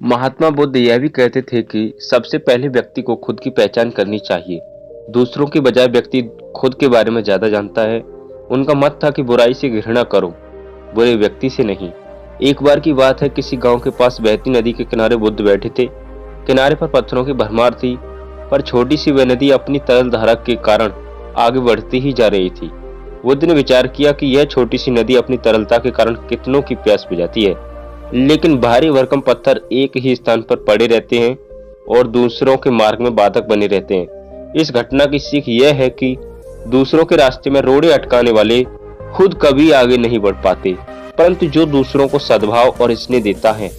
महात्मा बुद्ध यह भी कहते थे कि सबसे पहले व्यक्ति को खुद की पहचान करनी चाहिए। दूसरों की बजाय व्यक्ति खुद के बारे में ज्यादा जानता है। उनका मत था कि बुराई से घृणा करो, बुरे व्यक्ति से नहीं। एक बार की बात है, किसी गांव के पास बहती नदी के किनारे बुद्ध बैठे थे। किनारे पर पत्थरों की भरमार थी, पर छोटी सी वह नदी अपनी तरल धारा के कारण आगे बढ़ती ही जा रही थी। बुद्ध ने विचार किया कि यह छोटी सी नदी अपनी तरलता के कारण कितनों की प्यास बुझाती है, लेकिन भारी भरकम पत्थर एक ही स्थान पर पड़े रहते हैं और दूसरों के मार्ग में बाधक बने रहते हैं। इस घटना की सीख यह है कि दूसरों के रास्ते में रोड़े अटकाने वाले खुद कभी आगे नहीं बढ़ पाते, परंतु जो दूसरों को सद्भाव और स्नेह देता है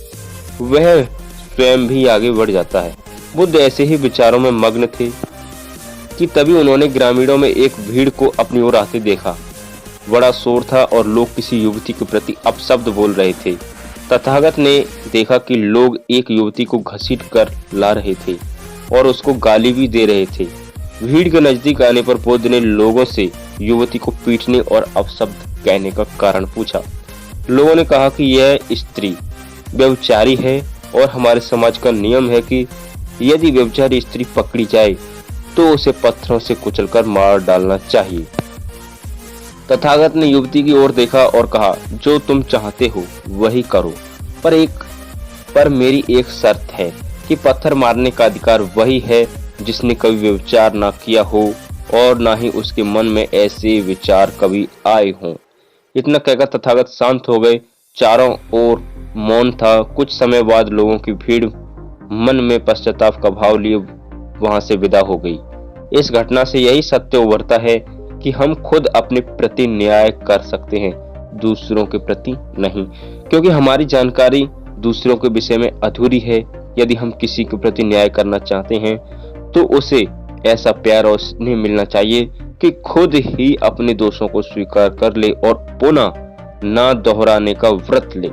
वह स्वयं भी आगे बढ़ जाता है। बुद्ध ऐसे ही विचारों में मग्न थे कि तभी उन्होंने ग्रामीणों में एक भीड़ को अपनी ओर आते देखा। बड़ा शोर था और लोग किसी युवती के प्रति अपशब्द बोल रहे थे। तथागत ने देखा कि लोग एक युवती को घसीट कर ला रहे थे और उसको गाली भी दे रहे थे। भीड़ के नजदीक आने पर बुद्ध ने लोगों से युवती को पीटने और अपशब्द कहने का कारण पूछा। लोगों ने कहा कि यह स्त्री व्यभिचारी है और हमारे समाज का नियम है कि यदि व्यभिचारी स्त्री पकड़ी जाए तो उसे पत्थरों से कुचलकर मार डालना चाहिए। तथागत ने युवती की ओर देखा और कहा, जो तुम चाहते हो वही करो, पर मेरी एक शर्त है कि पत्थर मारने का अधिकार वही है जिसने कभी व्यभिचार ना किया हो और ना ही उसके मन में ऐसे विचार कभी आए हों। इतना कहकर तथागत शांत हो गए। चारों ओर मौन था। कुछ समय बाद लोगों की भीड़ मन में पश्चाताप का भाव लिए वहां से विदा हो गई। इस घटना से यही सत्य उभरता है कि हम खुद अपने प्रति न्याय कर सकते हैं, दूसरों के प्रति नहीं, क्योंकि हमारी जानकारी दूसरों के विषय में अधूरी है। यदि हम किसी के प्रति न्याय करना चाहते हैं तो उसे ऐसा प्यार और स्नेह मिलना चाहिए कि खुद ही अपने दोषों को स्वीकार कर ले और पुनः ना दोहराने का व्रत ले।